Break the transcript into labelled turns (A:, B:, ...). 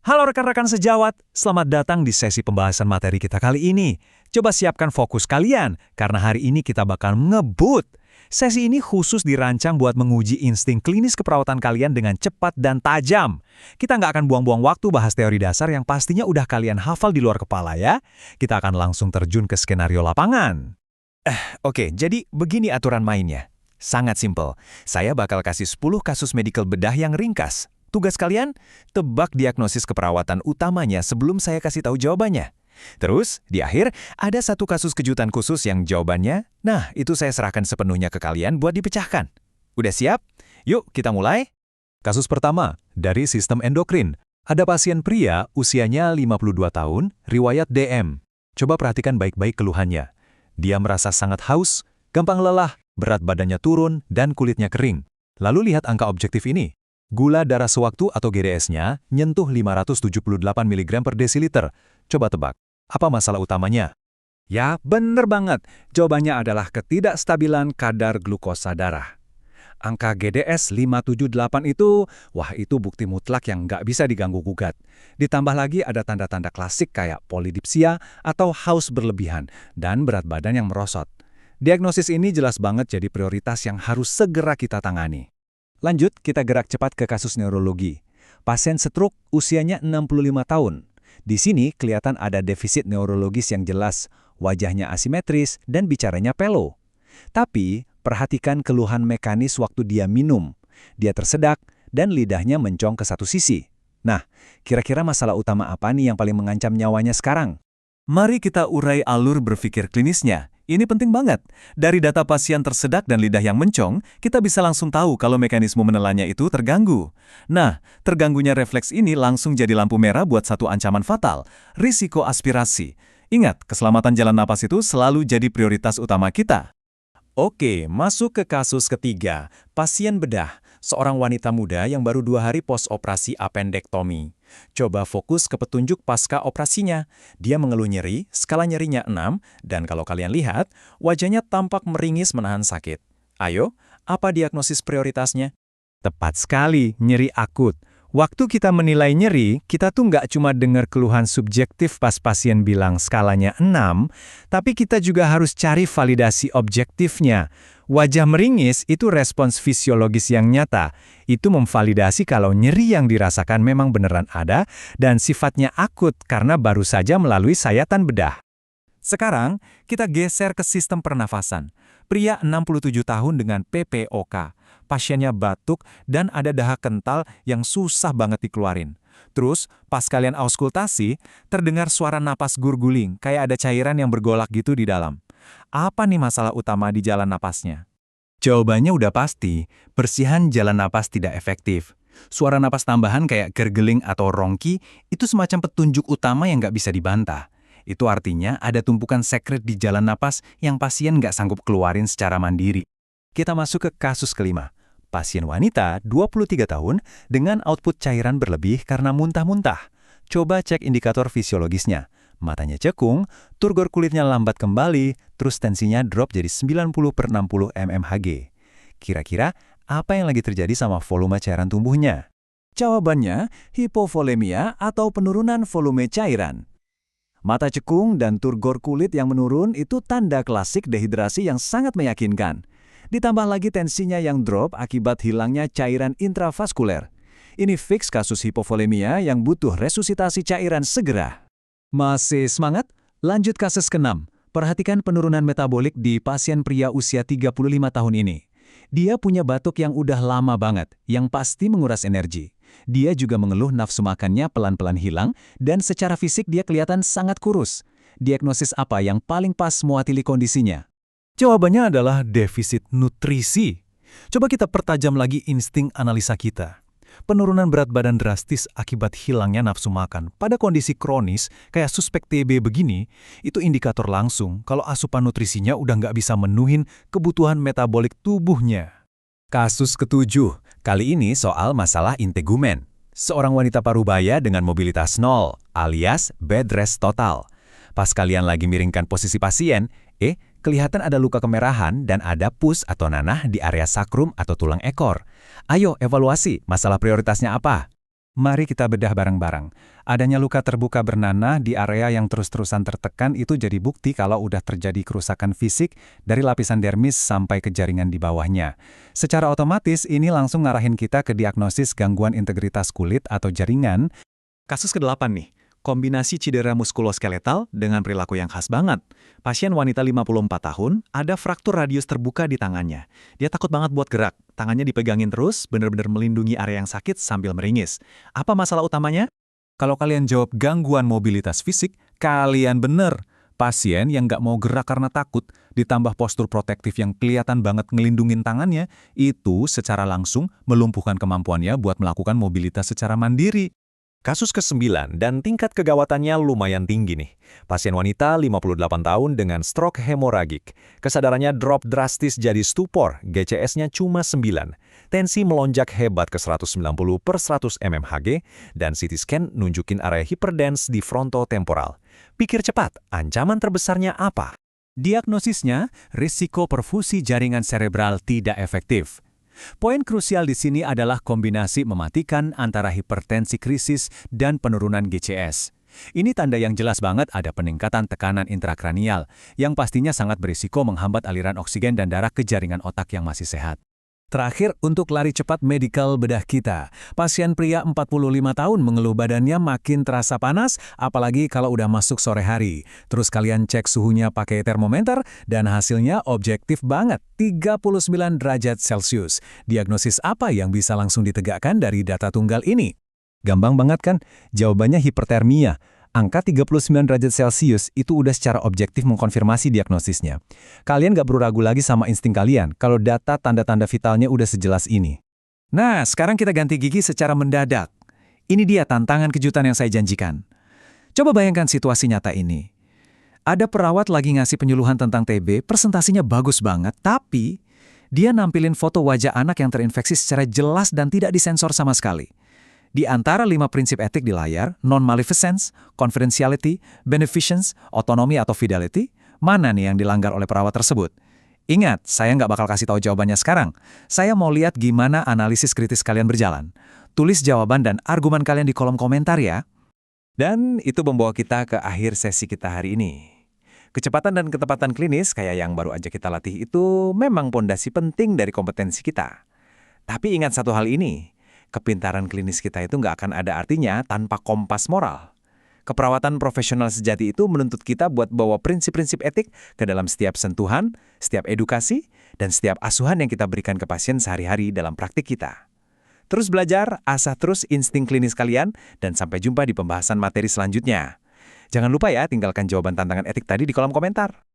A: Halo rekan-rekan sejawat, selamat datang di sesi pembahasan materi kita kali ini. Coba siapkan fokus kalian, karena hari ini kita bakal ngebut. Sesi ini khusus dirancang buat menguji insting klinis keperawatan kalian dengan cepat dan tajam. Kita nggak akan buang-buang waktu bahas teori dasar yang pastinya udah kalian hafal di luar kepala ya. Kita akan langsung terjun ke skenario lapangan. Oke, jadi begini aturan mainnya. Sangat simpel. Saya bakal kasih 10 kasus medical bedah yang ringkas. Tugas kalian, tebak diagnosis keperawatan utamanya sebelum saya kasih tahu jawabannya. Terus, di akhir, ada satu kasus kejutan khusus yang jawabannya, nah itu saya serahkan sepenuhnya ke kalian buat dipecahkan. Udah siap? Yuk, kita mulai. Kasus pertama, dari sistem endokrin. Ada pasien pria, usianya 52 tahun, riwayat DM. Coba perhatikan baik-baik keluhannya. Dia merasa sangat haus, gampang lelah, berat badannya turun, dan kulitnya kering. Lalu lihat angka objektif ini. Gula darah sewaktu atau GDS-nya nyentuh 578 mg per desiliter. Coba tebak, apa masalah utamanya?
B: Ya, bener banget. Jawabannya adalah ketidakstabilan kadar glukosa darah. Angka GDS 578 itu bukti mutlak yang nggak bisa diganggu-gugat. Ditambah lagi ada tanda-tanda klasik kayak polidipsia atau haus berlebihan dan berat badan yang merosot. Diagnosis ini jelas banget jadi prioritas yang harus segera kita tangani. Lanjut, kita gerak cepat ke kasus neurologi. Pasien stroke usianya 65 tahun. Di sini kelihatan ada defisit neurologis yang jelas, wajahnya asimetris dan bicaranya pelo. Tapi, perhatikan keluhan mekanis waktu dia minum. Dia tersedak dan lidahnya mencong ke satu sisi. Nah, kira-kira masalah utama apa nih yang paling mengancam nyawanya sekarang?
A: Mari kita urai alur berpikir klinisnya. Ini penting banget. Dari data pasien tersedak dan lidah yang mencong, kita bisa langsung tahu kalau mekanisme menelannya itu terganggu. Nah, terganggunya refleks ini langsung jadi lampu merah buat satu ancaman fatal, risiko aspirasi. Ingat, keselamatan jalan napas itu selalu jadi prioritas utama kita. Oke, masuk ke kasus ketiga, pasien bedah, seorang wanita muda yang baru 2 hari post-operasi appendektomi. Coba fokus ke petunjuk pasca operasinya. Dia mengeluh nyeri, skala nyerinya 6, dan kalau kalian lihat, wajahnya tampak meringis menahan sakit. Ayo, apa diagnosis prioritasnya?
B: Tepat sekali, nyeri akut. Waktu kita menilai nyeri, kita tuh nggak cuma dengar keluhan subjektif pas pasien bilang skalanya 6, tapi kita juga harus cari validasi objektifnya. Wajah meringis itu respons fisiologis yang nyata. Itu memvalidasi kalau nyeri yang dirasakan memang beneran ada dan sifatnya akut karena baru saja melalui sayatan bedah.
A: Sekarang, kita geser ke sistem pernafasan. Pria 67 tahun dengan PPOK. Pasiennya batuk dan ada dahak kental yang susah banget dikeluarin. Terus, pas kalian auskultasi, terdengar suara napas gurguling, kayak ada cairan yang bergolak gitu di dalam. Apa nih masalah utama di jalan napasnya?
B: Jawabannya udah pasti, persihan jalan napas tidak efektif. Suara napas tambahan kayak gurgling atau rongki itu semacam petunjuk utama yang nggak bisa dibantah. Itu artinya ada tumpukan sekret di jalan napas yang pasien nggak sanggup keluarin secara mandiri. Kita masuk ke kasus kelima. Pasien wanita 23 tahun dengan output cairan berlebih karena muntah-muntah. Coba cek indikator fisiologisnya. Matanya cekung, turgor kulitnya lambat kembali, terus tensinya drop jadi 90/60 mmHg. Kira-kira apa yang lagi terjadi sama volume cairan tubuhnya?
A: Jawabannya, hipovolemia atau penurunan volume cairan. Mata cekung dan turgor kulit yang menurun itu tanda klasik dehidrasi yang sangat meyakinkan. Ditambah lagi tensinya yang drop akibat hilangnya cairan intravaskuler. Ini fix kasus hipovolemia yang butuh resusitasi cairan segera. Masih semangat? Lanjut kasus ke-6. Perhatikan penurunan metabolik di pasien pria usia 35 tahun ini. Dia punya batuk yang udah lama banget, yang pasti menguras energi. Dia juga mengeluh nafsu makannya pelan-pelan hilang, dan secara fisik dia kelihatan sangat kurus. Diagnosis apa yang paling pas mewakili kondisinya?
B: Jawabannya adalah defisit nutrisi. Coba kita pertajam lagi insting analisa kita. Penurunan berat badan drastis akibat hilangnya nafsu makan pada kondisi kronis kayak suspek TB begini, itu indikator langsung kalau asupan nutrisinya udah nggak bisa menuhin kebutuhan metabolik tubuhnya.
A: Kasus ketujuh, kali ini soal masalah integumen. Seorang wanita parubaya dengan mobilitas 0, alias bed rest total. Pas kalian lagi miringkan posisi pasien, kelihatan ada luka kemerahan dan ada pus atau nanah di area sakrum atau tulang ekor. Ayo evaluasi, masalah prioritasnya apa?
B: Mari kita bedah bareng-bareng. Adanya luka terbuka bernanah di area yang terus-terusan tertekan itu jadi bukti kalau udah terjadi kerusakan fisik dari lapisan dermis sampai ke jaringan di bawahnya. Secara otomatis ini langsung ngarahin kita ke diagnosis gangguan integritas kulit atau jaringan.
A: Kasus ke-8 nih, kombinasi cedera muskuloskeletal dengan perilaku yang khas banget. Pasien wanita 54 tahun, ada fraktur radius terbuka di tangannya. Dia takut banget buat gerak, tangannya dipegangin terus, bener-bener melindungi area yang sakit sambil meringis. Apa masalah utamanya?
B: Kalau kalian jawab gangguan mobilitas fisik, kalian bener. Pasien yang nggak mau gerak karena takut, ditambah postur protektif yang kelihatan banget ngelindungin tangannya, itu secara langsung melumpuhkan kemampuannya buat melakukan mobilitas secara mandiri.
A: Kasus ke-9 dan tingkat kegawatannya lumayan tinggi nih. Pasien wanita 58 tahun dengan stroke hemoragik. Kesadarannya drop drastis jadi stupor, GCS-nya cuma 9. Tensi melonjak hebat ke 190/100 mmHg, dan CT scan nunjukin area hyperdense di frontotemporal. Pikir cepat, ancaman terbesarnya apa?
B: Diagnosisnya, risiko perfusi jaringan cerebral tidak efektif. Poin krusial di sini adalah kombinasi mematikan antara hipertensi krisis dan penurunan GCS. Ini tanda yang jelas banget ada peningkatan tekanan intrakranial, yang pastinya sangat berisiko menghambat aliran oksigen dan darah ke jaringan otak yang masih sehat. Terakhir, untuk lari cepat medical bedah kita. Pasien pria 45 tahun mengeluh badannya makin terasa panas, apalagi kalau udah masuk sore hari. Terus kalian cek suhunya pakai termometer, dan hasilnya objektif banget, 39 derajat Celcius. Diagnosis apa yang bisa langsung ditegakkan dari data tunggal ini? Gampang banget kan? Jawabannya hipertermia. Angka 39 derajat Celcius itu udah secara objektif mengkonfirmasi diagnosisnya. Kalian gak perlu ragu lagi sama insting kalian kalau data tanda-tanda vitalnya udah sejelas ini. Nah, sekarang kita ganti gigi secara mendadak. Ini dia tantangan kejutan yang saya janjikan. Coba bayangkan situasi nyata ini. Ada perawat lagi ngasih penyuluhan tentang TB, presentasinya bagus banget, tapi dia nampilin foto wajah anak yang terinfeksi secara jelas dan tidak disensor sama sekali. Di antara 5 prinsip etik di layar, non-maleficence, confidentiality, beneficence, autonomy atau fidelity, mana nih yang dilanggar oleh perawat tersebut? Ingat, saya nggak bakal kasih tahu jawabannya sekarang. Saya mau lihat gimana analisis kritis kalian berjalan. Tulis jawaban dan argumen kalian di kolom komentar ya. Dan itu membawa kita ke akhir sesi kita hari ini. Kecepatan dan ketepatan klinis kayak yang baru aja kita latih itu memang pondasi penting dari kompetensi kita. Tapi ingat satu hal ini, kepintaran klinis kita itu nggak akan ada artinya tanpa kompas moral. Keperawatan profesional sejati itu menuntut kita buat bawa prinsip-prinsip etik ke dalam setiap sentuhan, setiap edukasi, dan setiap asuhan yang kita berikan ke pasien sehari-hari dalam praktik kita. Terus belajar, asah terus insting klinis kalian, dan sampai jumpa di pembahasan materi selanjutnya. Jangan lupa ya, tinggalkan jawaban tantangan etik tadi di kolom komentar.